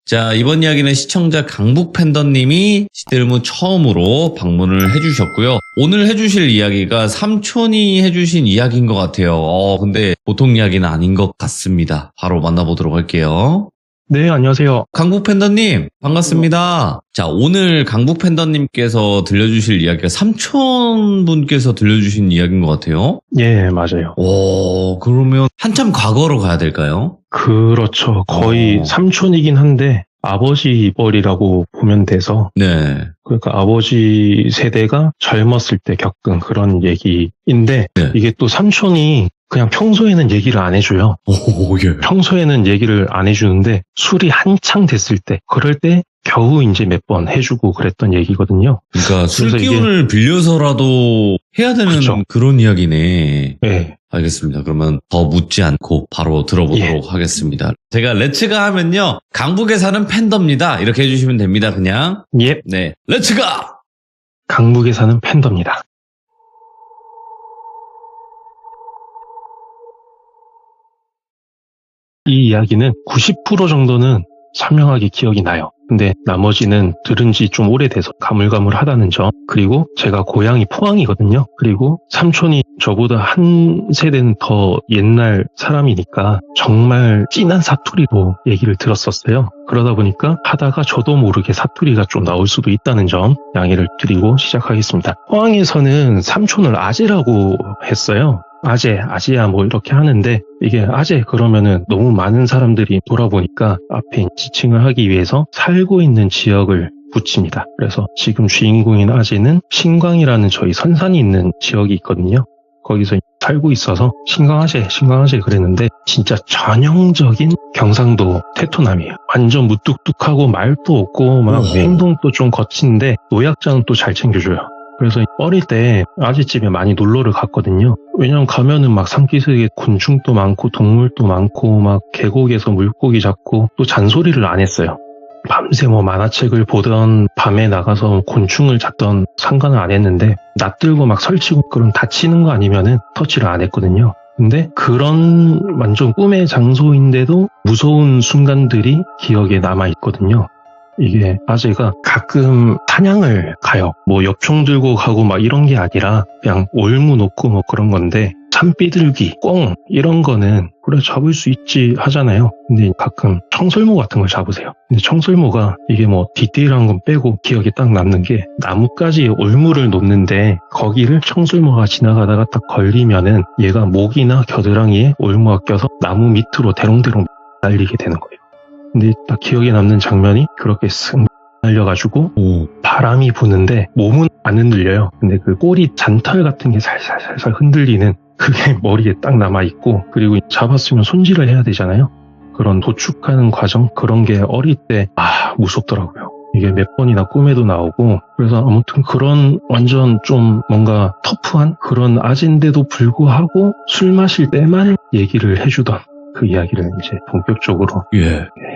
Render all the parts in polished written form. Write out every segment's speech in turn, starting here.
자, 이번 이야기는 시청자 강북팬더님이 시들무 처음으로 방문을 해주셨고요. 오늘 해주실 이야기가 삼촌이 해주신 이야기인 것 같아요. 근데 보통 이야기는 아닌 것 같습니다. 바로 만나보도록 할게요. 네, 안녕하세요. 강북팬더님, 반갑습니다. 자, 오늘 강북팬더님께서 들려주실 이야기가 삼촌분께서 들려주신 이야기인 것 같아요. 예, 맞아요. 그러면 한참 과거로 가야 될까요? 그렇죠. 거의 삼촌이긴 한데 아버지 뻘이라고 보면 돼서 네. 그러니까 아버지 세대가 젊었을 때 겪은 그런 얘기인데 네. 이게 또 삼촌이 그냥 평소에는 얘기를 안 해줘요. 예. 평소에는 얘기를 안 해주는데 술이 한창 됐을 때 그럴 때 겨우 이제 몇 번 해주고 그랬던 얘기거든요. 그러니까 술 기운을 빌려서라도 해야 되는 그렇죠. 그런 이야기네. 네. 알겠습니다. 그러면 더 묻지 않고 바로 들어보도록 하겠습니다. 제가 렛츠가 하면요. 강북에 사는 팬더입니다. 이렇게 해주시면 됩니다. 그냥. 예. 네. 렛츠가! 강북에 사는 팬더입니다. 이 이야기는 90% 정도는 선명하게 기억이 나요. 근데 나머지는 들은 지 좀 오래돼서 가물가물하다는 점, 그리고 제가 고향이 포항이거든요. 그리고 삼촌이 저보다 한 세대는 더 옛날 사람이니까 정말 진한 사투리로 얘기를 들었었어요. 그러다 보니까 하다가 저도 모르게 사투리가 좀 나올 수도 있다는 점 양해를 드리고 시작하겠습니다. 포항에서는 삼촌을 아재라고 했어요. 아재야 뭐 이렇게 하는데 이게 아재 그러면은 너무 많은 사람들이 돌아보니까 앞에 지칭을 하기 위해서 살고 있는 지역을 붙입니다. 그래서 지금 주인공인 아재는 신광이라는 저희 선산이 있는 지역이 있거든요. 거기서 살고 있어서 신광아재 그랬는데 진짜 전형적인 경상도 태토남이에요. 완전 무뚝뚝하고 말도 없고 막 행동도 좀 거친데 노약자는 또 잘 챙겨줘요. 그래서 어릴 때 아재집에 많이 놀러를 갔거든요. 왜냐면 가면은 막 산기슭에 곤충도 많고 동물도 많고 막 계곡에서 물고기 잡고 또 잔소리를 안 했어요. 밤새 뭐 만화책을 보던 밤에 나가서 곤충을 잡던 상관을 안 했는데 낯들고 막 설치고 그럼 다치는 거 아니면은 터치를 안 했거든요. 근데 그런 완전 꿈의 장소인데도 무서운 순간들이 기억에 남아있거든요. 이게 아재가 가끔 사냥을 가요. 뭐 엽총 들고 가고 막 이런 게 아니라 그냥 올무 놓고 뭐 그런 건데 산비둘기, 꿩 이런 거는 그래 잡을 수 있지 하잖아요. 근데 가끔 청설모 같은 걸 잡으세요. 근데 청설모가 이게 뭐 디테일한 건 빼고 기억에 딱 남는 게 나뭇가지에 올무를 놓는데 거기를 청설모가 지나가다가 딱 걸리면은 얘가 목이나 겨드랑이에 올무가 껴서 나무 밑으로 대롱대롱 날리게 되는 거예요. 근데 딱 기억에 남는 장면이 그렇게 쓱 날려가지고 바람이 부는데 몸은 안 흔들려요. 근데 그 꼬리 잔털 같은 게 살살 흔들리는 그게 머리에 딱 남아있고 그리고 잡았으면 손질을 해야 되잖아요. 그런 도축하는 과정 그런 게 어릴 때 무섭더라고요. 이게 몇 번이나 꿈에도 나오고 그래서 아무튼 그런 완전 좀 뭔가 터프한 그런 아재인데도 불구하고 술 마실 때만 얘기를 해주던 그 이야기를 이제 본격적으로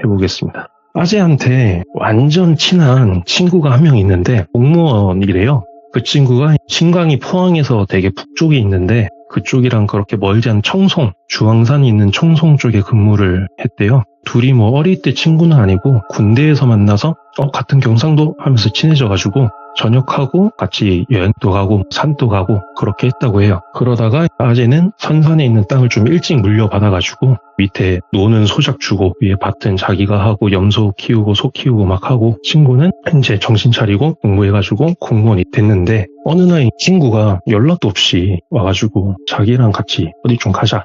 해보겠습니다. 아재한테 완전 친한 친구가 한 명 있는데 공무원이래요. 그 친구가 신광이 포항에서 되게 북쪽에 있는데 그쪽이랑 그렇게 멀지 않은 청송, 주황산이 있는 청송 쪽에 근무를 했대요. 둘이 뭐 어릴 때 친구는 아니고 군대에서 만나서 같은 경상도 하면서 친해져가지고 전역하고 같이 여행도 가고 산도 가고 그렇게 했다고 해요. 그러다가 아재는 선산에 있는 땅을 좀 일찍 물려받아가지고 밑에 노는 소작 주고 위에 밭은 자기가 하고 염소 키우고 소 키우고 막 하고 친구는 이제 정신 차리고 공부해가지고 공무원이 됐는데 어느 날 친구가 연락도 없이 와가지고 자기랑 같이 어디 좀 가자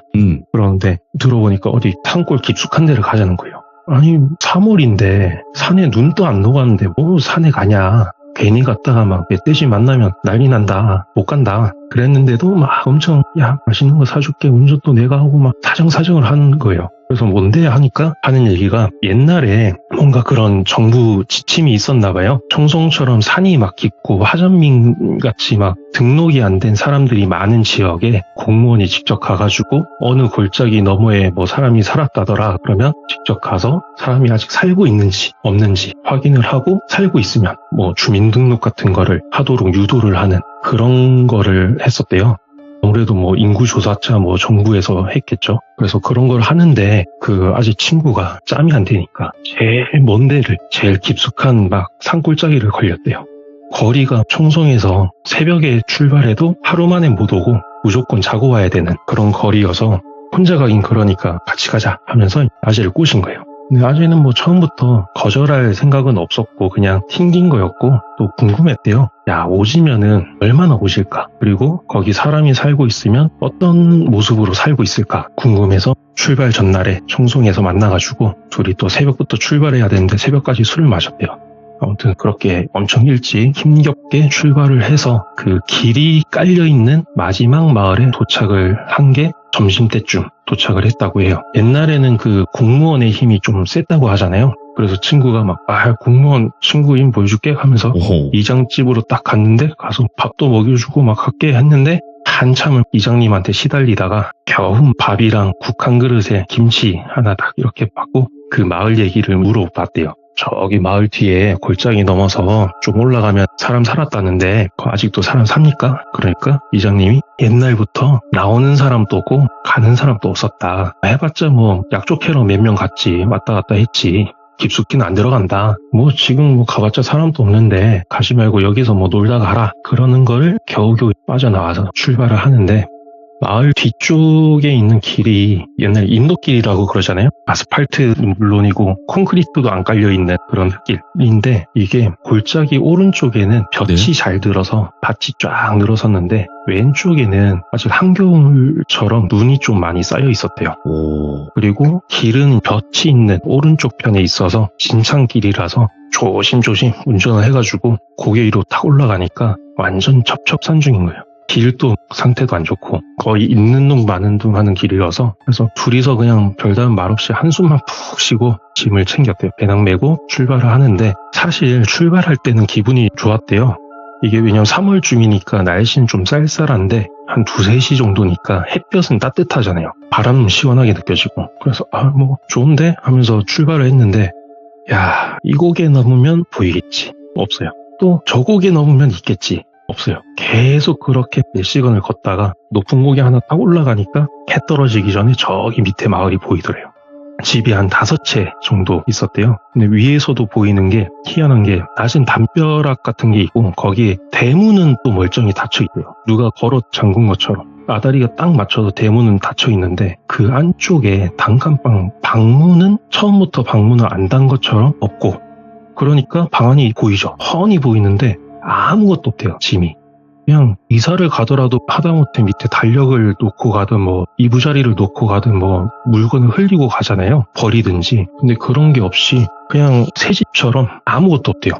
그러는데 들어보니까 어디 산골 깊숙한 데를 가자는 거예요. 아니 3월인데 산에 눈도 안 녹았는데 뭐 산에 가냐. 괜히 갔다가 막 멧돼지 만나면 난리 난다. 못 간다. 그랬는데도 막 엄청 야 맛있는 거 사줄게 운전도 내가 하고 막 사정사정을 하는 거예요. 그래서 뭔데 하니까 하는 얘기가 옛날에 뭔가 그런 정부 지침이 있었나 봐요. 청송처럼 산이 막 깊고 화전민 같이 막 등록이 안 된 사람들이 많은 지역에 공무원이 직접 가가지고 어느 골짜기 너머에 뭐 사람이 살았다더라 그러면 직접 가서 사람이 아직 살고 있는지 없는지 확인을 하고 살고 있으면 뭐 주민등록 같은 거를 하도록 유도를 하는 그런 거를 했었대요. 아무래도 뭐 인구조사차 뭐 정부에서 했겠죠. 그래서 그런 걸 하는데 아직 친구가 짬이 안 되니까 제일 먼 데를 제일 깊숙한 막 산골짜기를 걸렸대요. 거리가 청송에서 새벽에 출발해도 하루 만에 못 오고 무조건 자고 와야 되는 그런 거리여서 혼자 가긴 그러니까 같이 가자 하면서 아재를 꼬신 거예요. 근데 아재는 뭐 처음부터 거절할 생각은 없었고 그냥 튕긴 거였고 또 궁금했대요. 야, 오지면은 얼마나 오실까? 그리고 거기 사람이 살고 있으면 어떤 모습으로 살고 있을까? 궁금해서 출발 전날에 청송에서 만나가지고 둘이 또 새벽부터 출발해야 되는데 새벽까지 술을 마셨대요. 아무튼 그렇게 엄청 일찍 힘겹게 출발을 해서 그 길이 깔려있는 마지막 마을에 도착을 한 게 점심때쯤 도착을 했다고 해요. 옛날에는 그 공무원의 힘이 좀 셌다고 하잖아요. 그래서 친구가 막 공무원 친구 힘 보여줄게 하면서 오호. 이장집으로 딱 갔는데 가서 밥도 먹여주고 막 할게 했는데 한참을 이장님한테 시달리다가 겨우 밥이랑 국 한 그릇에 김치 하나 딱 이렇게 받고 그 마을 얘기를 물어봤대요. 저기 마을 뒤에 골짜기 넘어서 좀 올라가면 사람 살았다는데 아직도 사람 삽니까? 그러니까 이장님이 옛날부터 나오는 사람도 없고 가는 사람도 없었다. 해봤자 뭐 약초 캐러 몇 명 갔지 왔다 갔다 했지. 깊숙이는 안 들어간다. 뭐 지금 뭐 가봤자 사람도 없는데 가지 말고 여기서 뭐 놀다 가라. 그러는 걸 겨우겨우 빠져나와서 출발을 하는데 마을 뒤쪽에 있는 길이 옛날 인도길이라고 그러잖아요. 아스팔트는 물론이고 콘크리트도 안 깔려있는 그런 흙길인데 이게 골짜기 오른쪽에는 볕이 잘 들어서 밭이 쫙 늘어섰는데 왼쪽에는 아직 한겨울처럼 눈이 좀 많이 쌓여 있었대요. 오. 그리고 길은 볕이 있는 오른쪽 편에 있어서 진창길이라서 조심조심 운전을 해가지고 고개 위로 탁 올라가니까 완전 첩첩산중인 거예요. 길도 상태도 안 좋고 거의 있는 둥 마는 둥 하는 길이어서 그래서 둘이서 그냥 별다른 말 없이 한숨만 푹 쉬고 짐을 챙겼대요. 배낭 메고 출발을 하는데 사실 출발할 때는 기분이 좋았대요. 이게 왜냐면 3월쯤이니까 날씨는 좀 쌀쌀한데 한 2, 3시 정도니까 햇볕은 따뜻하잖아요. 바람은 시원하게 느껴지고 그래서 뭐 좋은데 하면서 출발을 했는데 야, 이 고개 넘으면 보이겠지. 없어요. 또 저 고개 넘으면 있겠지. 없어요. 계속 그렇게 몇 시간을 걷다가 높은 고개 하나 딱 올라가니까 해 떨어지기 전에 저기 밑에 마을이 보이더래요. 집이 한 5채 정도 있었대요. 근데 위에서도 보이는 게 희한한 게 낮은 담벼락 같은 게 있고 거기에 대문은 또 멀쩡히 닫혀 있대요. 누가 걸어 잠근 것처럼. 아다리가 딱 맞춰서 대문은 닫혀 있는데 그 안쪽에 단칸방 방문은 처음부터 방문을 안 단 것처럼 없고 그러니까 방 안이 보이죠. 훤히 보이는데 아무것도 없대요. 짐이. 그냥 이사를 가더라도 하다못해 밑에 달력을 놓고 가든 뭐 이부자리를 놓고 가든 뭐 물건을 흘리고 가잖아요. 버리든지. 근데 그런 게 없이 그냥 새 집처럼 아무것도 없대요.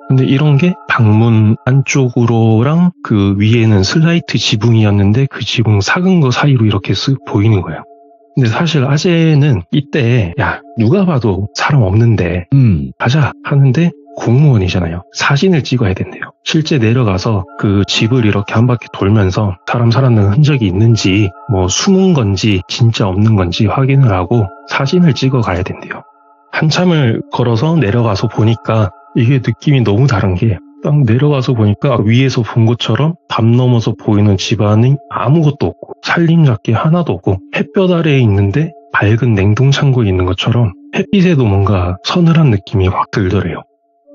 근데 이런 게 방문 안쪽으로랑 그 위에는 슬라이트 지붕이었는데 그 지붕 삭은 거 사이로 이렇게 쓱 보이는 거예요. 근데 사실 아재는 이때 야 누가 봐도 사람 없는데 가자 하는데 공무원이잖아요. 사진을 찍어야 된대요. 실제 내려가서 그 집을 이렇게 한 바퀴 돌면서 사람 살았는 흔적이 있는지 뭐 숨은 건지 진짜 없는 건지 확인을 하고 사진을 찍어 가야 된대요. 한참을 걸어서 내려가서 보니까 이게 느낌이 너무 다른 게 딱 내려가서 보니까 위에서 본 것처럼 담 넘어서 보이는 집안이 아무것도 없고 살림잡기 하나도 없고 햇볕 아래에 있는데 밝은 냉동창고에 있는 것처럼 햇빛에도 뭔가 서늘한 느낌이 확 들더래요.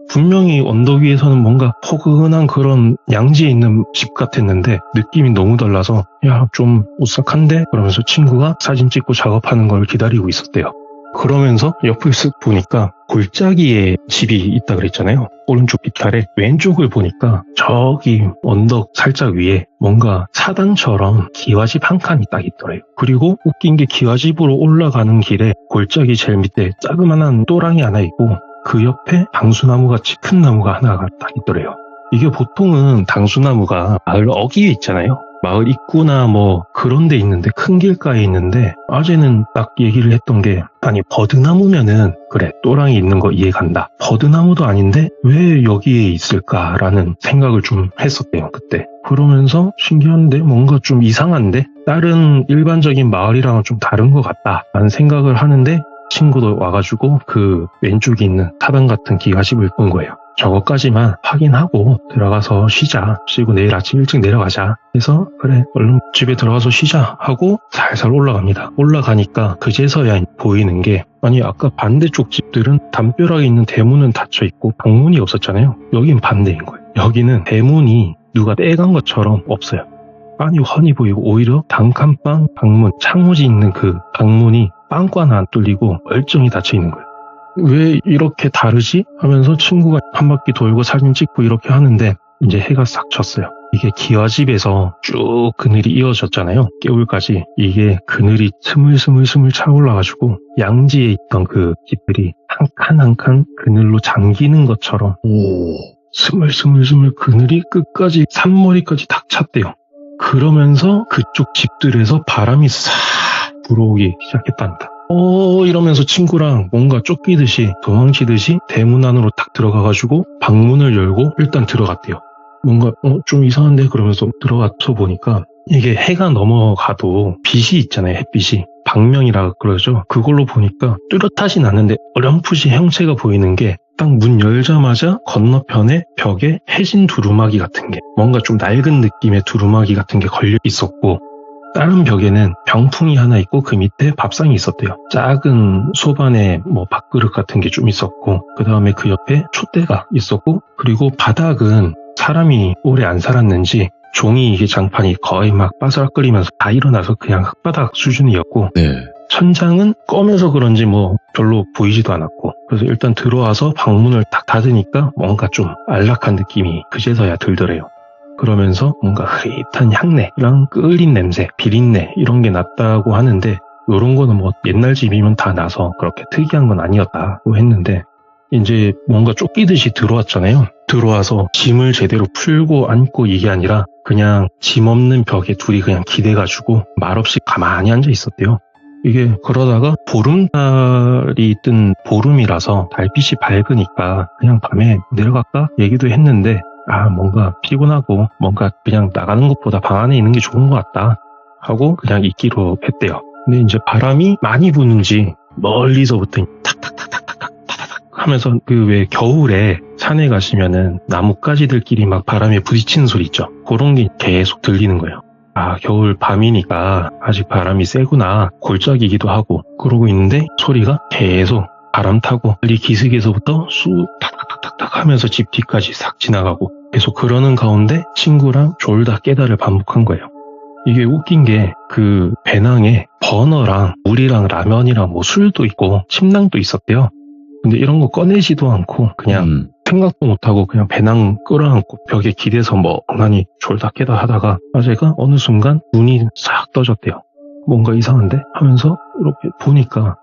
분명히 언덕 위에서는 뭔가 포근한 그런 양지에 있는 집 같았는데 느낌이 너무 달라서 야, 좀 오싹한데? 그러면서 친구가 사진 찍고 작업하는 걸 기다리고 있었대요. 그러면서 옆을 쓱 보니까 골짜기에 집이 있다 그랬잖아요. 오른쪽 빗아래 왼쪽을 보니까 저기 언덕 살짝 위에 뭔가 사당처럼 기와집 한 칸이 딱 있더래요. 그리고 웃긴 게 기와집으로 올라가는 길에 골짜기 제일 밑에 자그만한 또랑이 하나 있고 그 옆에 당수나무같이 큰 나무가 하나가 딱 있더래요. 이게 보통은 당수나무가 마을 어귀에 있잖아요. 마을 입구나 뭐 그런 데 있는데 큰 길가에 있는데 아재는 딱 얘기를 했던 게 아니 버드나무면은 그래 또랑이 있는 거 이해 간다. 버드나무도 아닌데 왜 여기에 있을까라는 생각을 좀 했었대요 그때. 그러면서 신기한데 뭔가 좀 이상한데 다른 일반적인 마을이랑은 좀 다른 것 같다라는 생각을 하는데 친구도 와가지고 그 왼쪽에 있는 타당 같은 기와집을 본 거예요. 저것까지만 확인하고 들어가서 쉬자. 쉬고 내일 아침 일찍 내려가자. 그래서 그래 얼른 집에 들어가서 쉬자 하고 살살 올라갑니다. 올라가니까 그제서야 보이는 게 아니 아까 반대쪽 집들은 담벼락에 있는 대문은 닫혀있고 방문이 없었잖아요. 여긴 반대인 거예요. 여기는 대문이 누가 떼간 것처럼 없어요. 아니 훤히 보이고 오히려 단칸방 방문 창호지 있는 그 방문이 빵꾸 하나 안 뚫리고 멀쩡히 닫혀있는 거예요. 왜 이렇게 다르지? 하면서 친구가 한 바퀴 돌고 사진 찍고 이렇게 하는데 이제 해가 싹 졌어요. 이게 기와집에서 쭉 그늘이 이어졌잖아요. 깨울까지. 이게 그늘이 스물스물 차올라가지고 양지에 있던 그 집들이 한 칸 한 칸 그늘로 잠기는 것처럼 스물스물 그늘이 끝까지 산머리까지 탁 찼대요. 그러면서 그쪽 집들에서 바람이 싹 불어오기 시작했답니다. 이러면서 친구랑 뭔가 쫓기듯이 도망치듯이 대문 안으로 딱 들어가가지고 방문을 열고 일단 들어갔대요. 뭔가 좀 이상한데 그러면서 들어가서 보니까 이게 해가 넘어가도 빛이 있잖아요. 햇빛이 방명이라 그러죠. 그걸로 보니까 뚜렷하진 않는데 어렴풋이 형체가 보이는 게 딱 문 열자마자 건너편에 벽에 해진 두루마기 같은 게 뭔가 좀 낡은 느낌의 두루마기 같은 게 걸려 있었고 다른 벽에는 병풍이 하나 있고 그 밑에 밥상이 있었대요. 작은 소반에 뭐 밥그릇 같은 게 좀 있었고 그 다음에 그 옆에 촛대가 있었고 그리고 바닥은 사람이 오래 안 살았는지 종이 이게 장판이 거의 막 바스락거리면서 다 일어나서 그냥 흙바닥 수준이었고 네. 천장은 검해서 그런지 뭐 별로 보이지도 않았고 그래서 일단 들어와서 방문을 딱 닫으니까 뭔가 좀 안락한 느낌이 그제서야 들더래요. 그러면서 뭔가 흐릿한 향내랑 끓인 냄새, 비린내 이런 게 났다고 하는데 이런 거는 뭐 옛날 집이면 다 나서 그렇게 특이한 건 아니었다고 했는데 이제 뭔가 쫓기듯이 들어왔잖아요. 들어와서 짐을 제대로 풀고 앉고 이게 아니라 그냥 짐 없는 벽에 둘이 그냥 기대가지고 말없이 가만히 앉아 있었대요. 이게 그러다가 보름달이 뜬 보름이라서 달빛이 밝으니까 그냥 밤에 내려갈까 얘기도 했는데 뭔가 피곤하고 뭔가 그냥 나가는 것보다 방 안에 있는 게 좋은 것 같다 하고 그냥 있기로 했대요. 근데 이제 바람이 많이 부는지 멀리서부터 탁탁탁탁탁탁 하면서 그 왜 겨울에 산에 가시면은 나뭇가지들끼리 막 바람에 부딪히는 소리 있죠. 그런 게 계속 들리는 거예요. 겨울 밤이니까 아직 바람이 세구나 골짜기기도 하고 그러고 있는데 소리가 계속 바람 타고 빨리 기슭에서부터 쑥 탁탁탁탁 하면서 집 뒤까지 싹 지나가고 계속 그러는 가운데 친구랑 졸다 깨다를 반복한 거예요. 이게 웃긴 게 그 배낭에 버너랑 물이랑 라면이랑 뭐 술도 있고 침낭도 있었대요. 근데 이런 거 꺼내지도 않고 그냥 생각도 못하고 그냥 배낭 끌어안고 벽에 기대서 멍하니 졸다 깨다 하다가 아재가 어느 순간 눈이 싹 떠졌대요. 뭔가 이상한데? 하면서 이렇게 보니까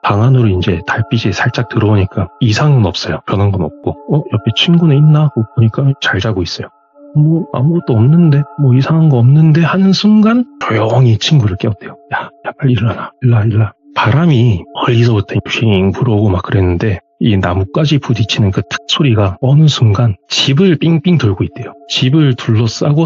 방 안으로 이제 달빛이 살짝 들어오니까 이상은 없어요. 변한 건 없고 옆에 친구는 있나 하고 보니까 잘 자고 있어요. 뭐 아무것도 없는데 뭐 이상한 거 없는데 하는 순간 조용히 친구를 깨웠대요. 야 빨리 일어나. 일어나. 바람이 멀리서부터 핑 불어오고 막 그랬는데 이 나뭇가지 부딪히는 그 탁 소리가 어느 순간 집을 삥삥 돌고 있대요. 집을 둘러싸고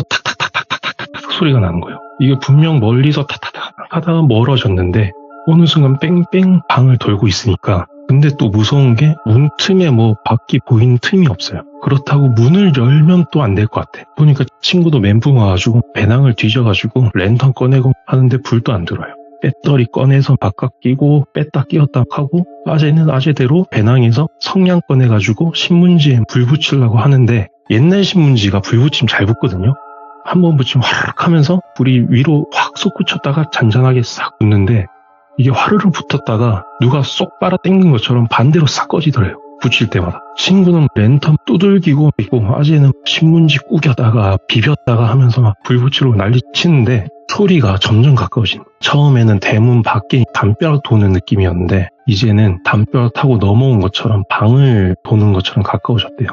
탁탁탁탁탁탁탁 소리가 나는 거예요. 이게 분명 멀리서 탁탁탁 하다가 멀어졌는데 어느 순간 뺑뺑 방을 돌고 있으니까 근데 또 무서운 게 문틈에 뭐 밖이 보이는 틈이 없어요. 그렇다고 문을 열면 또 안 될 것 같아. 보니까 친구도 멘붕 와가지고 배낭을 뒤져가지고 랜턴 꺼내고 하는데 불도 안 들어요. 배터리 꺼내서 바깥 끼고 뺐다 끼웠다 하고 아재는 아재대로 배낭에서 성냥 꺼내가지고 신문지에 불 붙이려고 하는데 옛날 신문지가 불 붙이면 잘 붙거든요. 한번 붙이면 화르륵 하면서 불이 위로 확 솟구쳤다가 잔잔하게 싹 붙는데 이게 화르륵 붙었다가 누가 쏙 빨아 당긴 것처럼 반대로 싹 꺼지더래요. 붙일 때마다. 친구는 랜턴 두들기고 있고 아재는 신문지 꾸겼다가 비볐다가 하면서 막 불 붙이려고 난리 치는데 소리가 점점 가까워진. 처음에는 대문 밖에 담벼락 도는 느낌이었는데 이제는 담벼락 타고 넘어온 것처럼 방을 도는 것처럼 가까워졌대요.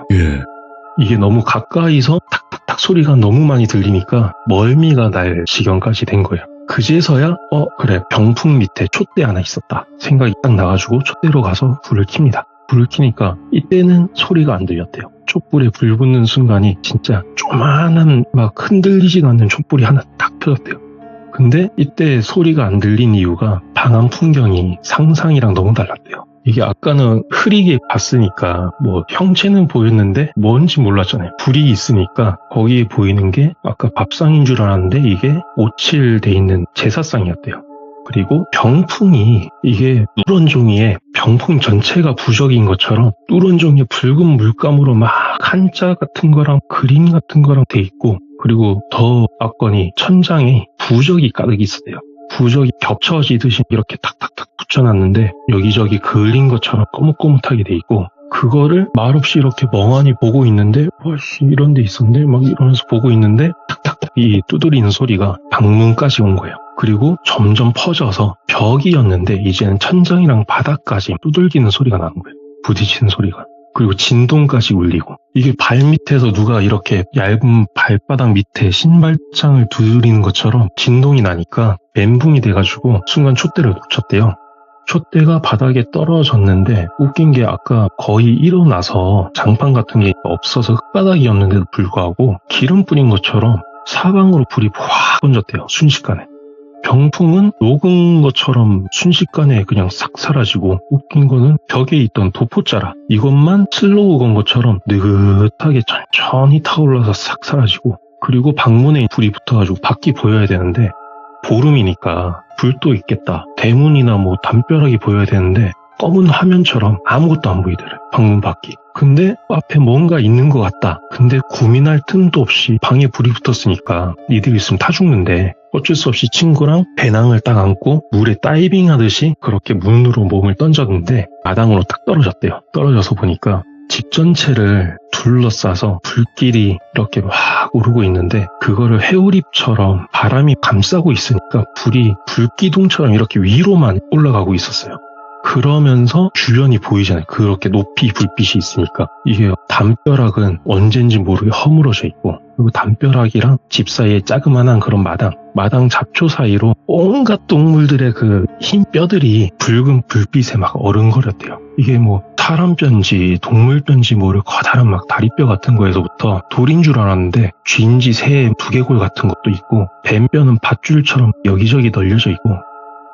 이게 너무 가까이서 탁탁탁 소리가 너무 많이 들리니까 멀미가 날 지경까지 된 거예요. 그제서야 그래 병풍 밑에 촛대 하나 있었다 생각이 딱 나가지고 촛대로 가서 불을 켭니다. 불을 켜니까 이때는 소리가 안 들렸대요. 촛불에 불 붙는 순간이 진짜 조만한 막 흔들리지도 않는 촛불이 하나 딱 펴졌대요. 근데 이때 소리가 안 들린 이유가 방 안 풍경이 상상이랑 너무 달랐대요. 이게 아까는 흐리게 봤으니까 뭐 형체는 보였는데 뭔지 몰랐잖아요. 불이 있으니까 거기에 보이는 게 아까 밥상인 줄 알았는데 이게 오칠돼 있는 제사상이었대요. 그리고 병풍이 이게 누런 종이에 병풍 전체가 부적인 것처럼 누런 종이에 붉은 물감으로 막 한자 같은 거랑 그림 같은 거랑 돼 있고, 그리고 더 압권이 천장에 부적이 가득 있었대요. 부적이 겹쳐지듯이 이렇게 탁탁탁 붙여놨는데 여기저기 그을린 것처럼 꼬뭇꼬뭇하게 돼 있고, 그거를 말없이 이렇게 멍하니 보고 있는데 이런 데 있었네 막 이러면서 보고 있는데 탁탁탁 이 두드리는 소리가 방문까지 온 거예요. 그리고 점점 퍼져서 벽이었는데 이제는 천장이랑 바닥까지 두들기는 소리가 나는 거예요. 부딪히는 소리가. 그리고 진동까지 울리고, 이게 발밑에서 누가 이렇게 얇은 발바닥 밑에 신발장을 두드리는 것처럼 진동이 나니까 멘붕이 돼가지고 순간 촛대를 놓쳤대요. 촛대가 바닥에 떨어졌는데 웃긴 게 아까 거의 일어나서 장판 같은 게 없어서 흙바닥이었는데도 불구하고 기름 뿌린 것처럼 사방으로 불이 확 번졌대요. 순식간에. 병풍은 녹은 것처럼 순식간에 그냥 싹 사라지고, 웃긴 거는 벽에 있던 도포자라 이것만 슬로우 건 것처럼 느긋하게 천천히 타올라서 싹 사라지고, 그리고 방문에 불이 붙어가지고 밖이 보여야 되는데 보름이니까 불도 있겠다, 대문이나 뭐 담벼락이 보여야 되는데 검은 화면처럼 아무것도 안 보이더래, 방문 밖이. 근데 앞에 뭔가 있는 것 같다. 근데 고민할 틈도 없이 방에 불이 붙었으니까 니들 있으면 타 죽는데 어쩔 수 없이 친구랑 배낭을 딱 안고 물에 다이빙 하듯이 그렇게 문으로 몸을 던졌는데 마당으로 딱 떨어졌대요. 떨어져서 보니까 집 전체를 둘러싸서 불길이 이렇게 막 오르고 있는데, 그거를 회오리처럼 바람이 감싸고 있으니까 불이 불기둥처럼 이렇게 위로만 올라가고 있었어요. 그러면서 주변이 보이잖아요. 그렇게 높이 불빛이 있으니까. 이게 담벼락은 언젠지 모르게 허물어져 있고, 그리고 담벼락이랑 집 사이에 자그마한 그런 마당 잡초 사이로 온갖 동물들의 그 흰 뼈들이 붉은 불빛에 막 어른거렸대요. 이게 뭐 사람 뼈인지 동물 뼈인지 모를 커다란 막 다리뼈 같은 거에서부터 돌인 줄 알았는데 쥐인지 새 두개골 같은 것도 있고, 뱀뼈는 밧줄처럼 여기저기 널려져 있고,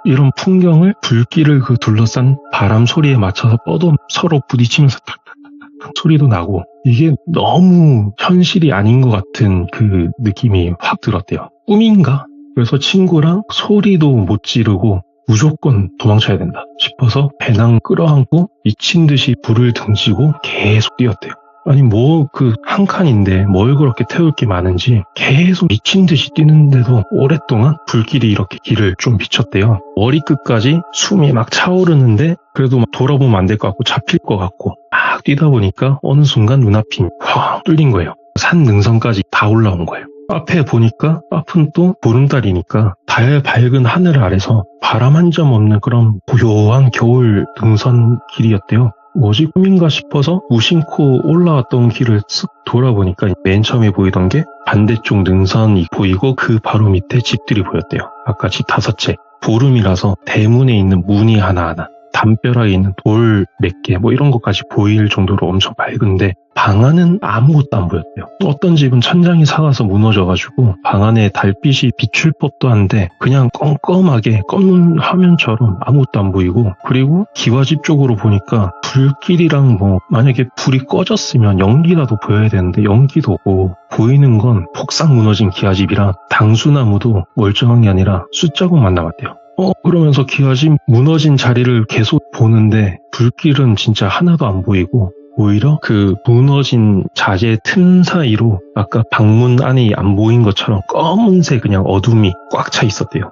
이런 풍경을 불길을 그 둘러싼 바람 소리에 맞춰서 뻗어 서로 부딪히면서 탁탁탁 소리도 나고, 이게 너무 현실이 아닌 것 같은 그 느낌이 확 들었대요. 꿈인가? 그래서 친구랑 소리도 못 지르고 무조건 도망쳐야 된다 싶어서 배낭 끌어안고 미친 듯이 불을 등지고 계속 뛰었대요. 아니 뭐 그 한 칸인데 뭘 그렇게 태울 게 많은지 계속 미친 듯이 뛰는데도 오랫동안 불길이 이렇게 길을 좀 비쳤대요. 머리끝까지 숨이 막 차오르는데 그래도 막 돌아보면 안 될 것 같고 잡힐 것 같고 막 뛰다 보니까 어느 순간 눈앞이 확 뚫린 거예요. 산 능선까지 다 올라온 거예요. 앞에 보니까 앞은 또 보름달이니까 달 밝은 하늘 아래서 바람 한 점 없는 그런 고요한 겨울 능선 길이었대요. 뭐지 꿈인가 싶어서 무심코 올라왔던 길을 쓱 돌아보니까 맨 처음에 보이던 게 반대쪽 능선이 보이고 그 바로 밑에 집들이 보였대요. 아까 집 5채. 보름이라서 대문에 있는 문이 하나하나, 담벼락에 있는 돌 몇 개 뭐 이런 것까지 보일 정도로 엄청 밝은데 방 안은 아무것도 안 보였대요. 어떤 집은 천장이 삭아서 무너져가지고 방 안에 달빛이 비출 법도 한데 그냥 껌껌하게 검은 화면처럼 아무것도 안 보이고, 그리고 기와집 쪽으로 보니까 불길이랑 뭐 만약에 불이 꺼졌으면 연기라도 보여야 되는데 연기도 없고, 보이는 건 폭삭 무너진 기와집이랑 당수나무도 멀쩡한 게 아니라 숫자국만 남았대요. 그러면서 기와집 무너진 자리를 계속 보는데 불길은 진짜 하나도 안 보이고, 오히려 그 무너진 자재 틈 사이로 아까 방문 안이 안 보인 것처럼 검은색 그냥 어둠이 꽉 차 있었대요.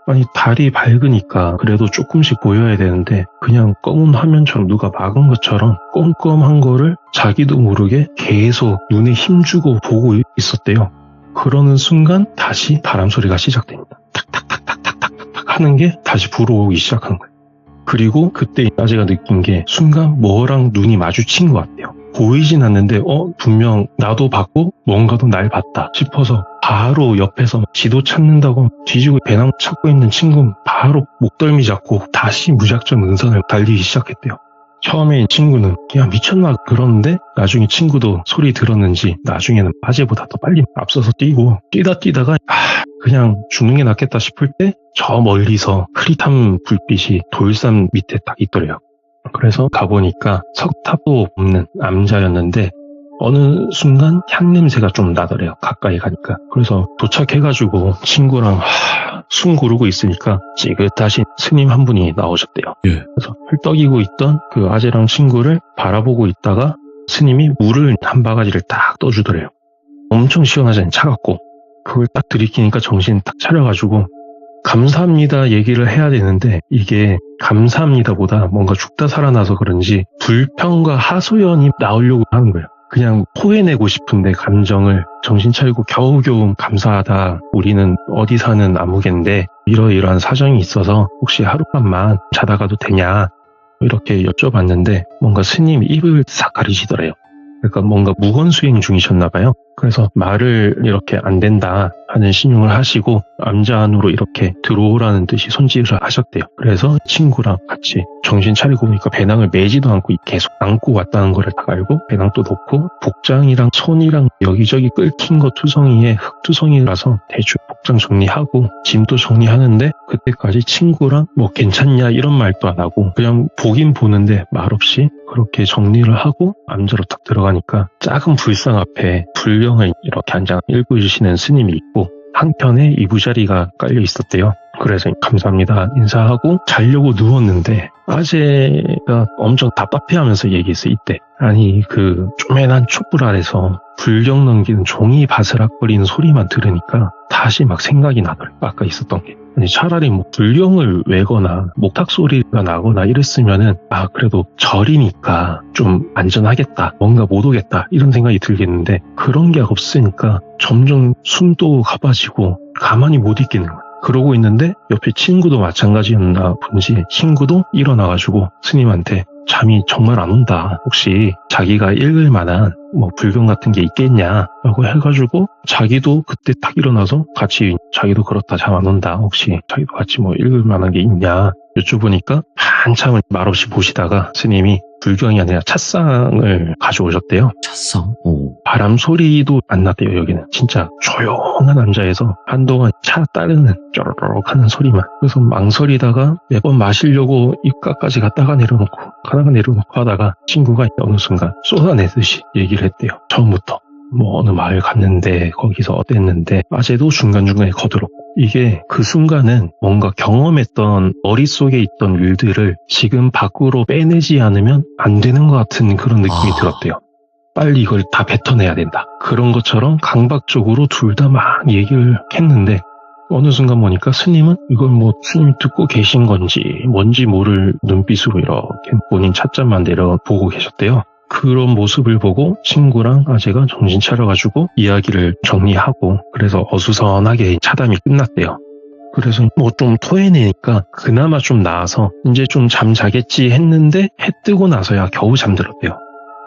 아니 달이 밝으니까 그래도 조금씩 보여야 되는데 그냥 검은 화면처럼 누가 막은 것처럼 껌껌한 거를 자기도 모르게 계속 눈에 힘주고 보고 있었대요. 그러는 순간 다시 바람 소리가 시작됩니다. 탁탁탁탁탁탁탁 하는 게 다시 불어오기 시작하는 거예요. 그리고 그때 아재가 느낀 게 순간 뭐랑 눈이 마주친 것 같아요. 보이진 않는데 분명 나도 봤고 뭔가도 날 봤다 싶어서 바로 옆에서 지도 찾는다고 뒤지고 배낭 찾고 있는 친구 바로 목덜미 잡고 다시 무작정 능선을 달리기 시작했대요. 처음에 친구는 야 미쳤나 그러는데 나중에 친구도 소리 들었는지 나중에는 아재보다 더 빨리 앞서서 뛰고 뛰다가 그냥 죽는 게 낫겠다 싶을 때 저 멀리서 흐릿한 불빛이 돌산 밑에 딱 있더래요. 그래서 가보니까 석탑도 없는 남자였는데 어느 순간 향냄새가 좀 나더래요. 가까이 가니까. 그래서 도착해가지고 친구랑 숨 고르고 있으니까 찌긋하신 스님 한 분이 나오셨대요. 예. 그래서 헐떡이고 있던 그 아재랑 친구를 바라보고 있다가 스님이 물을 한 바가지를 딱 떠주더래요. 엄청 시원하잖아요. 차갑고. 그걸 딱 들이키니까 정신 딱 차려가지고 감사합니다 얘기를 해야 되는데 이게 감사합니다보다 뭔가 죽다 살아나서 그런지 불평과 하소연이 나오려고 하는 거예요. 그냥 토해내고 싶은데 감정을 정신 차리고 겨우겨우 감사하다. 우리는 어디 사는 아무개인데 이러이러한 사정이 있어서 혹시 하룻밤만 자다 가도 되냐 이렇게 여쭤봤는데 뭔가 스님이 입을 싹 가리시더래요. 그러니까 뭔가 무건수행 중이셨나 봐요. 그래서 말을 이렇게 안 된다 하는 신용을 하시고 암자 안으로 이렇게 들어오라는 듯이 손질을 하셨대요. 그래서 친구랑 같이 정신 차리고 보니까 배낭을 매지도 않고 계속 안고 왔다는 거를 다 알고 배낭도 놓고 복장이랑 손이랑 여기저기 끓힌 거 투성이에 흙투성이라서 대충 복장 정리하고 짐도 정리하는데 그때까지 친구랑 뭐 괜찮냐 이런 말도 안 하고 그냥 보긴 보는데 말없이 그렇게 정리를 하고 암자로 딱 들어가니까 작은 불상 앞에 불경을 이렇게 앉아 읽어주시는 스님이 있고 한편에 이부자리가 깔려 있었대요. 그래서 감사합니다 인사하고 자려고 누웠는데 아재가 엄청 답답해하면서 얘기했어요. 이때 아니 그 쪼맨한 촛불 아래서 불경 넘기는 종이 바스락거리는 소리만 들으니까 다시 막 생각이 나더라고요. 아까 있었던 게. 아니 차라리 뭐 불경을 외거나 목탁 소리가 나거나 이랬으면은 그래도 절이니까 좀 안전하겠다 뭔가 못 오겠다 이런 생각이 들겠는데 그런 게 없으니까 점점 숨도 가빠지고 가만히 못 있겠는 거예요. 그러고 있는데 옆에 친구도 마찬가지였나 본지 친구도 일어나가지고 스님한테 잠이 정말 안 온다. 혹시 자기가 읽을 만한 뭐 불경 같은 게 있겠냐라고 해가지고 자기도 그때 딱 일어나서 같이 자기도 그렇다 잠 안 온다. 혹시 자기도 같이 뭐 읽을 만한 게 있냐 여쭤보니까 한참을 말없이 보시다가 스님이 불경이 아니라 찻상을 가져오셨대요. 찻상? 오. 바람 소리도 안 났대요. 여기는 진짜 조용한 남자에서 한동안 차 따르는 쪼르륵 하는 소리만. 그래서 망설이다가 몇 번 마시려고 입가까지 갔다가 내려놓고 하다가 친구가 어느 순간 쏟아내듯이 얘기를 했대요. 처음부터 뭐 어느 마을 갔는데 거기서 어땠는데 아재도 중간중간에 거들었고 이게 그 순간은 뭔가 경험했던 머릿속에 있던 일들을 지금 밖으로 빼내지 않으면 안 되는 것 같은 그런 느낌이 들었대요. 빨리 이걸 다 뱉어내야 된다. 그런 것처럼 강박적으로 둘 다 막 얘기를 했는데 어느 순간 보니까 스님은 이걸 뭐 스님 듣고 계신 건지 뭔지 모를 눈빛으로 이렇게 본인 찻잔만 내려보고 계셨대요. 그런 모습을 보고 친구랑 아재가 정신 차려가지고 이야기를 정리하고 그래서 어수선하게 차담이 끝났대요. 그래서 뭐 좀 토해내니까 그나마 좀 나아서 이제 좀 잠자겠지 했는데 해 뜨고 나서야 겨우 잠들었대요.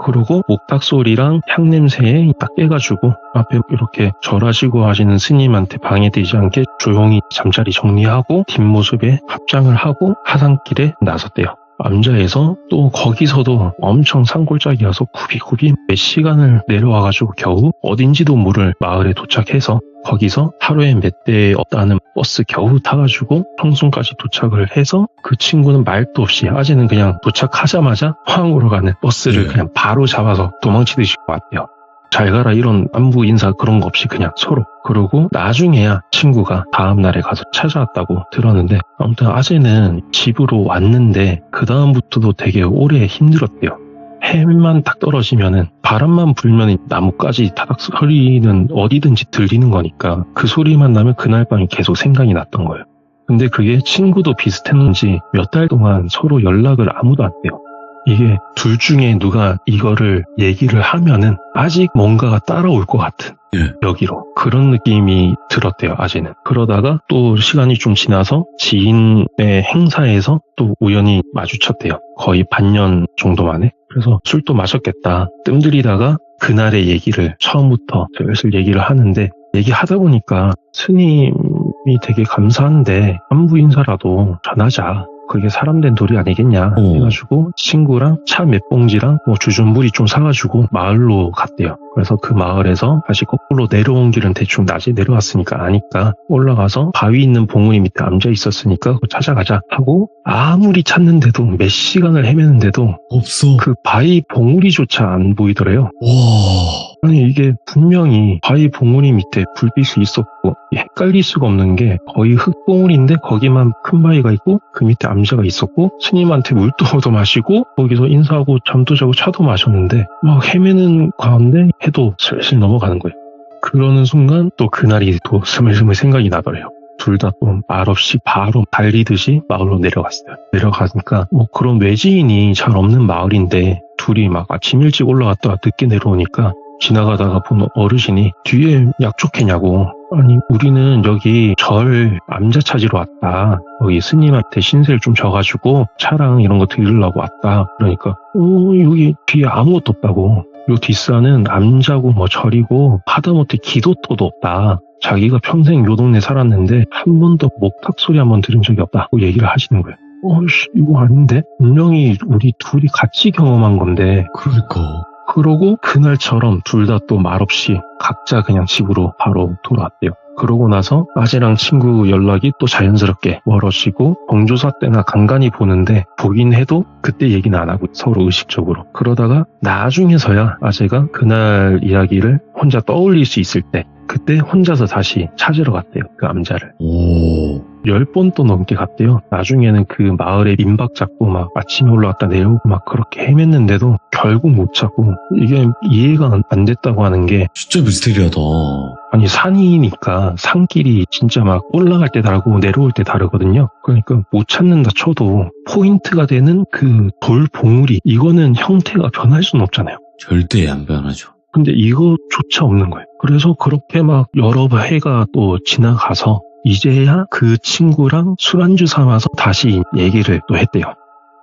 그러고 목탁 소리랑 향냄새에 딱 깨가지고 앞에 이렇게 절하시고 하시는 스님한테 방해되지 않게 조용히 잠자리 정리하고 뒷모습에 합장을 하고 하산길에 나섰대요. 암자에서 또 거기서도 엄청 산골짜기여서 굽이굽이 몇 시간을 내려와가지고 겨우 어딘지도 모를 마을에 도착해서 거기서 하루에 몇 대 없다는 버스 겨우 타가지고 성순까지 도착을 해서 그 친구는 말도 없이 아재는 그냥 도착하자마자 포항으로 가는 버스를 그냥 바로 잡아서 도망치듯이 왔대요. 잘 가라 이런 안부 인사 그런 거 없이 그냥 서로. 그러고 나중에야 친구가 다음날에 가서 찾아왔다고 들었는데 아무튼 아재는 집으로 왔는데 그 다음부터도 되게 오래 힘들었대요. 해만 딱 떨어지면은 바람만 불면 나뭇가지 타닥 소리는 어디든지 들리는 거니까 그 소리만 나면 그날 밤이 계속 생각이 났던 거예요. 근데 그게 친구도 비슷했는지 몇 달 동안 서로 연락을 아무도 안 해요. 이게 둘 중에 누가 이거를 얘기를 하면은 아직 뭔가가 따라올 것 같은 여기로 그런 느낌이 들었대요. 아재는. 그러다가 또 시간이 좀 지나서 지인의 행사에서 또 우연히 마주쳤대요. 거의 반년 정도 만에. 그래서 술도 마셨겠다 뜸들이다가 그날의 얘기를 처음부터 슬슬 얘기를 하는데 얘기하다 보니까 스님이 되게 감사한데 안부 인사라도 전하자. 그게 사람된 돌이 아니겠냐 어. 해가지고 친구랑 차 몇 봉지랑 뭐 주전부리 좀 사가지고 마을로 갔대요. 그래서 그 마을에서 다시 거꾸로 내려온 길은 대충 낮에 내려왔으니까 아니까 올라가서 바위 있는 봉우리 밑에 앉아 있었으니까 그거 찾아가자 하고 아무리 찾는데도 몇 시간을 헤매는데도 없어. 그 바위 봉우리조차 안 보이더래요. 와. 아니 이게 분명히 바위 봉우리 밑에 불빛이 있었고 헷갈릴 수가 없는 게 거의 흙봉우리인데 거기만 큰 바위가 있고 그 밑에 암자가 있었고 스님한테 물도 얻어 마시고 거기서 인사하고 잠도 자고 차도 마셨는데 막 헤매는 가운데 해도 슬슬 넘어가는 거예요. 그러는 순간 또 그날이 또 스물스물 생각이 나더래요. 둘 다 또 말없이 바로 달리듯이 마을로 내려갔어요. 내려가니까 뭐 그런 외지인이 잘 없는 마을인데 둘이 막 아침 일찍 올라갔다가 늦게 내려오니까 지나가다가 본 어르신이 뒤에 약촉했냐고. 아니 우리는 여기 절 암자 찾으러 왔다. 여기 스님한테 신세를 좀 져가지고 차랑 이런 거 드리려고 왔다. 그러니까 여기 뒤에 아무것도 없다고. 요 뒷산은 암자고 뭐 절이고 하다못해 기도터도 없다. 자기가 평생 요 동네 살았는데 한 번도 목탁 소리 한 번 들은 적이 없다고 얘기를 하시는 거예요. 이거 아닌데? 분명히 우리 둘이 같이 경험한 건데. 그러니까. 그러고 그날처럼 둘 다 또 말없이 각자 그냥 집으로 바로 돌아왔대요. 그러고 나서 아재랑 친구 연락이 또 자연스럽게 멀어지고 경조사 때나 간간히 보는데 보긴 해도 그때 얘기는 안 하고 서로 의식적으로. 그러다가 나중에서야 아재가 그날 이야기를 혼자 떠올릴 수 있을 때 그때 혼자서 다시 찾으러 갔대요. 그 암자를. 오. 10번 또 넘게 갔대요. 나중에는 그 마을에 민박 잡고 막 아침에 올라갔다 내려오고 막 그렇게 헤맸는데도 결국 못 찾고 이게 이해가 안 됐다고 하는 게 진짜 미스테리하다. 아니 산이니까 산길이 진짜 막 올라갈 때 다르고 내려올 때 다르거든요. 그러니까 못 찾는다 쳐도 포인트가 되는 그 돌 봉우리 이거는 형태가 변할 수는 없잖아요. 절대 안 변하죠. 근데 이거조차 없는 거예요. 그래서 그렇게 막 여러 해가 또 지나가서 이제야 그 친구랑 술안주 삼아서 다시 얘기를 또 했대요.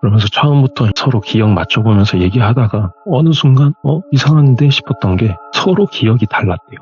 그러면서 처음부터 서로 기억 맞춰보면서 얘기하다가 어느 순간 이상한데 싶었던 게 서로 기억이 달랐대요.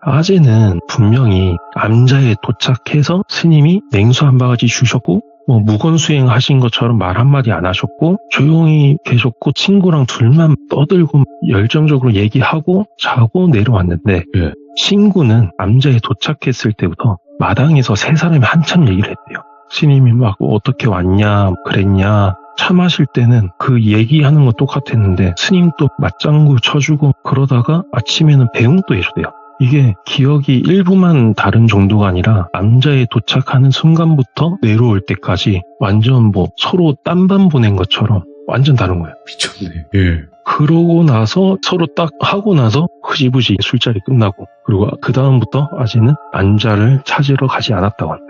아재는 분명히 암자에 도착해서 스님이 냉수 한 바가지 주셨고 뭐 무건수행 하신 것처럼 말 한마디 안 하셨고 조용히 계셨고 친구랑 둘만 떠들고 열정적으로 얘기하고 자고 내려왔는데 예. 친구는 암자에 도착했을 때부터 마당에서 세 사람이 한참 얘기를 했대요. 스님이 막 어떻게 왔냐 그랬냐 차 마실 때는 그 얘기하는 건 똑같았는데 스님도 맞장구 쳐주고 그러다가 아침에는 배웅도 해주대요. 이게 기억이 일부만 다른 정도가 아니라 암자에 도착하는 순간부터 내려올 때까지 완전 뭐 서로 딴반 보낸 것처럼 완전 다른 거예요. 미쳤네. 예. 그러고 나서 서로 딱 하고 나서 흐지부지 술자리 끝나고 그리고 그 다음부터 아재는 암자를 찾으러 가지 않았다고 합니다.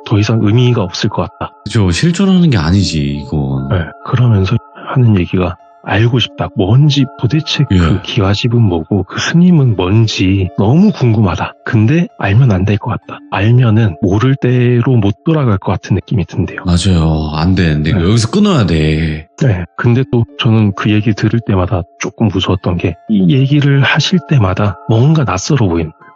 더 이상 의미가 없을 것 같다. 그죠. 실존하는 게 아니지, 이건. 네, 그러면서 하는 얘기가 알고 싶다. 뭔지 도대체 예. 그 기와집은 뭐고 그 스님은 뭔지 너무 궁금하다. 근데 알면 안 될 것 같다. 알면은 모를 대로 못 돌아갈 것 같은 느낌이 든대요. 맞아요. 안 되는데. 네. 여기서 끊어야 돼. 네. 근데 또 저는 그 얘기 들을 때마다 조금 무서웠던 게 이 얘기를 하실 때마다 뭔가 낯설어 보이는 거예요.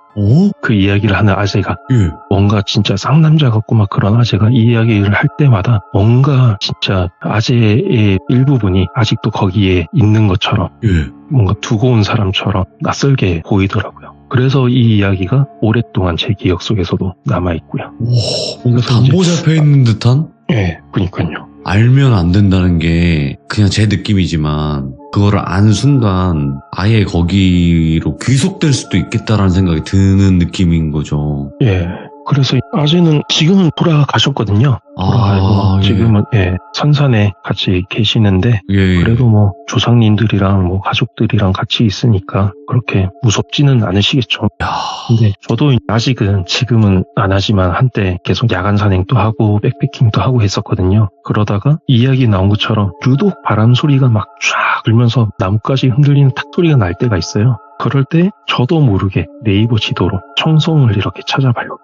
그 이야기를 하는 아재가 예. 뭔가 진짜 쌍남자 같고 막 그런 아재가 이 이야기를 할 때마다 뭔가 진짜 아재의 일부분이 아직도 거기에 있는 것처럼 예. 뭔가 두고 온 사람처럼 낯설게 보이더라고요. 그래서 이 이야기가 오랫동안 제 기억 속에서도 남아있고요. 오, 뭔가 그래서 담보 이제- 잡혀 있는 듯한? 예, 그니까요. 알면 안 된다는 게 그냥 제 느낌이지만 그거를 안 순간 아예 거기로 귀속될 수도 있겠다라는 생각이 드는 느낌인 거죠. 예. 그래서 아재는 지금은 돌아가셨거든요. 돌아가고 예. 지금은 예, 선산에 같이 계시는데 예. 그래도 뭐 조상님들이랑 뭐 가족들이랑 같이 있으니까 그렇게 무섭지는 않으시겠죠. 야, 근데 저도 아직은 지금은 안 하지만 한때 계속 야간 산행도 하고 백패킹도 하고 했었거든요. 그러다가 이야기 나온 것처럼 유독 바람 소리가 막 쫙 불면서 나뭇가지 흔들리는 탁 소리가 날 때가 있어요. 그럴 때 저도 모르게 네이버 지도로 청송을 이렇게 찾아봐요.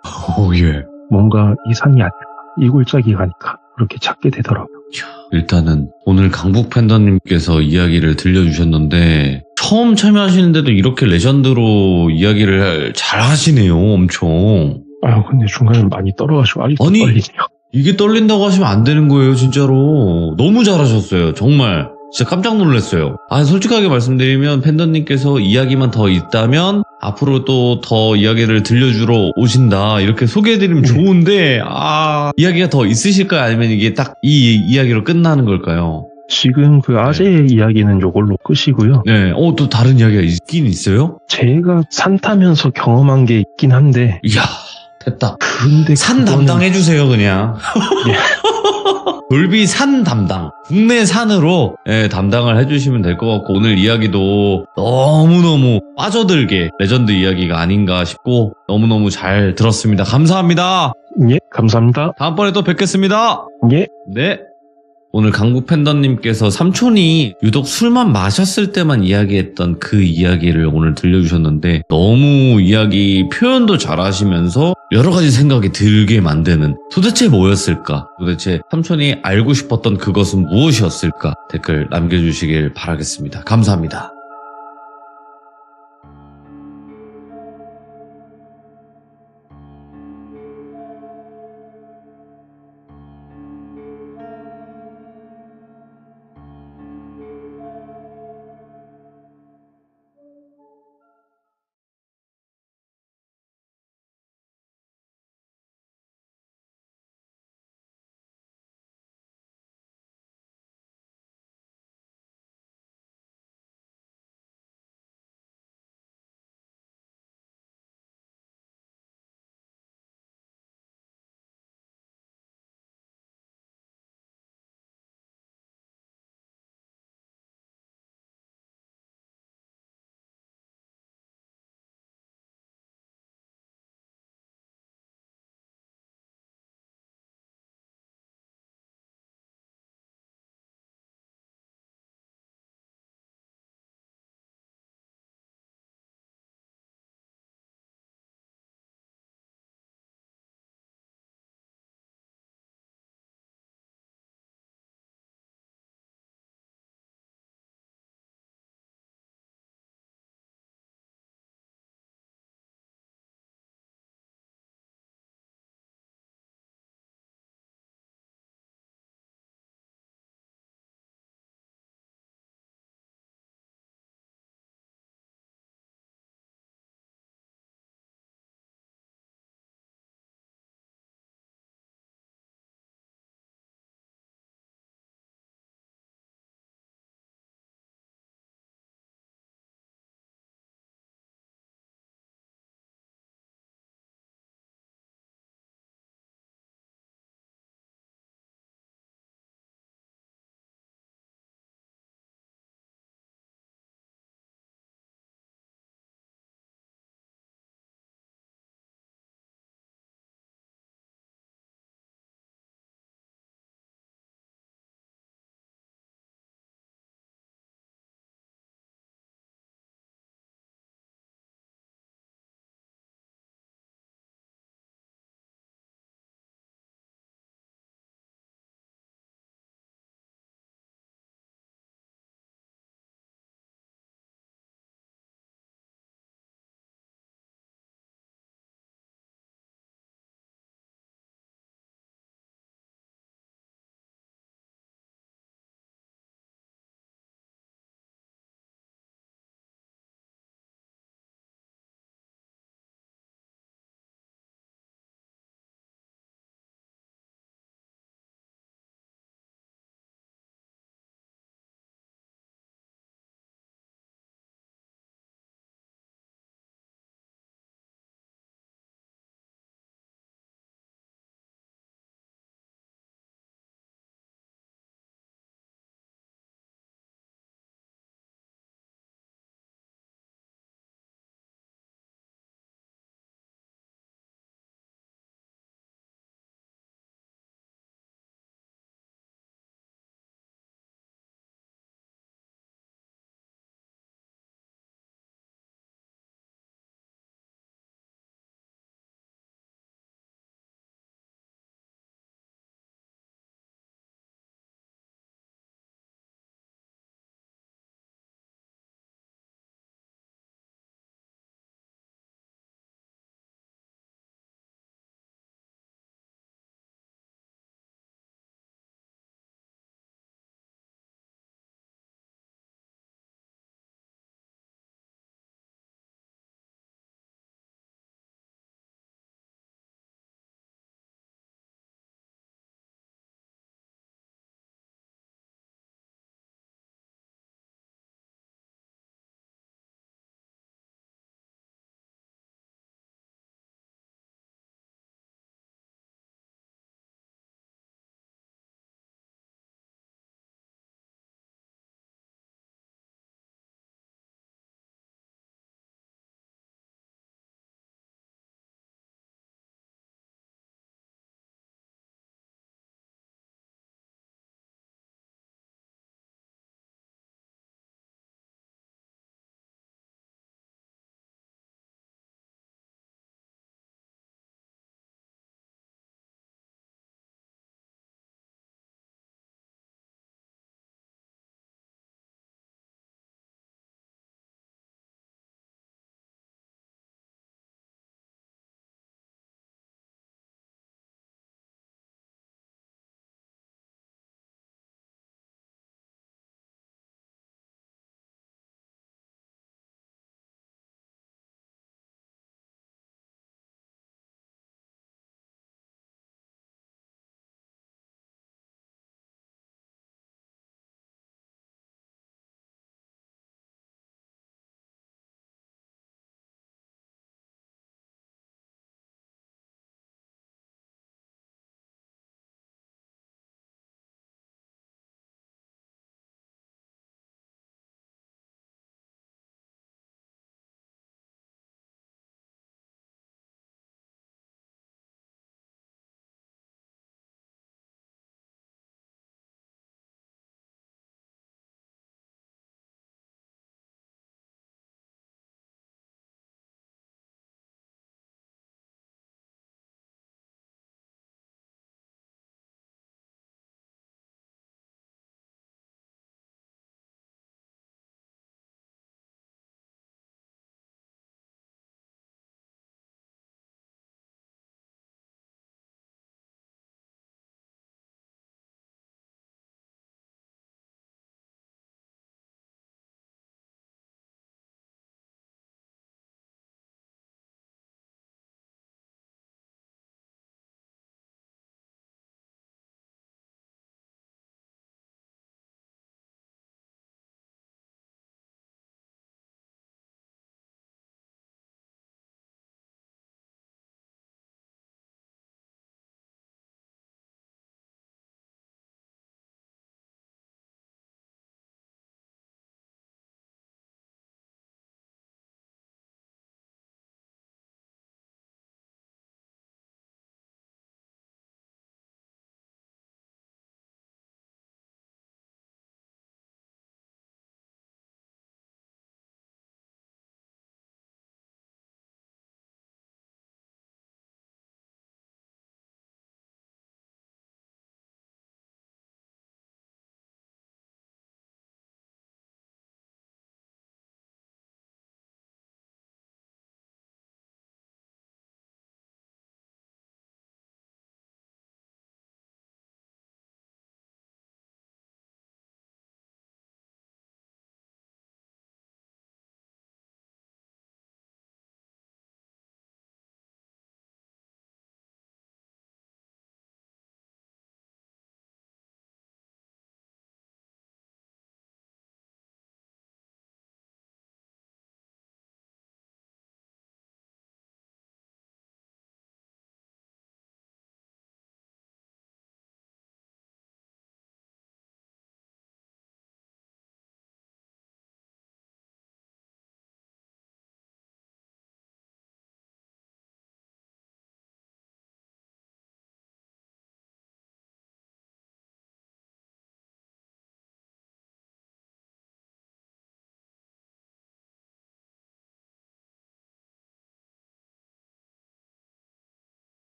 예. 뭔가 이 산이 아닐까, 이 골짜기 가니까 그렇게 찾게 되더라고요. 일단은 오늘 강북 팬더님께서 이야기를 들려주셨는데 처음 참여하시는데도 이렇게 레전드로 이야기를 잘 하시네요. 엄청. 근데 중간에 많이 떨어가지고 아직도 아니, 떨리네요. 이게 떨린다고 하시면 안 되는 거예요, 진짜로. 너무 잘하셨어요, 정말. 진짜 깜짝 놀랐어요. 솔직하게 말씀드리면 팬더님께서 이야기만 더 있다면 앞으로 또 더 이야기를 들려주러 오신다 이렇게 소개해드리면 네. 좋은데 이야기가 더 있으실까요? 아니면 이게 딱 이 이야기로 끝나는 걸까요? 지금 그 아재의 이야기는 요걸로 끝이고요. 네, 또 다른 이야기가 있긴 있어요? 제가 산 타면서 경험한 게 있긴 한데, 이야, 됐다. 근데 산 그거는- 담당해주세요, 그냥. 예. 돌비 산 담당. 국내 산으로 담당을 해주시면 될 것 같고, 오늘 이야기도 너무너무 빠져들게 레전드 이야기가 아닌가 싶고, 너무너무 잘 들었습니다. 감사합니다. 예, 감사합니다. 다음번에 또 뵙겠습니다. 예. 네. 오늘 강북 팬더님께서 삼촌이 유독 술만 마셨을 때만 이야기했던 그 이야기를 오늘 들려주셨는데 너무 이야기 표현도 잘하시면서 여러 가지 생각이 들게 만드는 도대체 뭐였을까? 도대체 삼촌이 알고 싶었던 그것은 무엇이었을까? 댓글 남겨주시길 바라겠습니다. 감사합니다.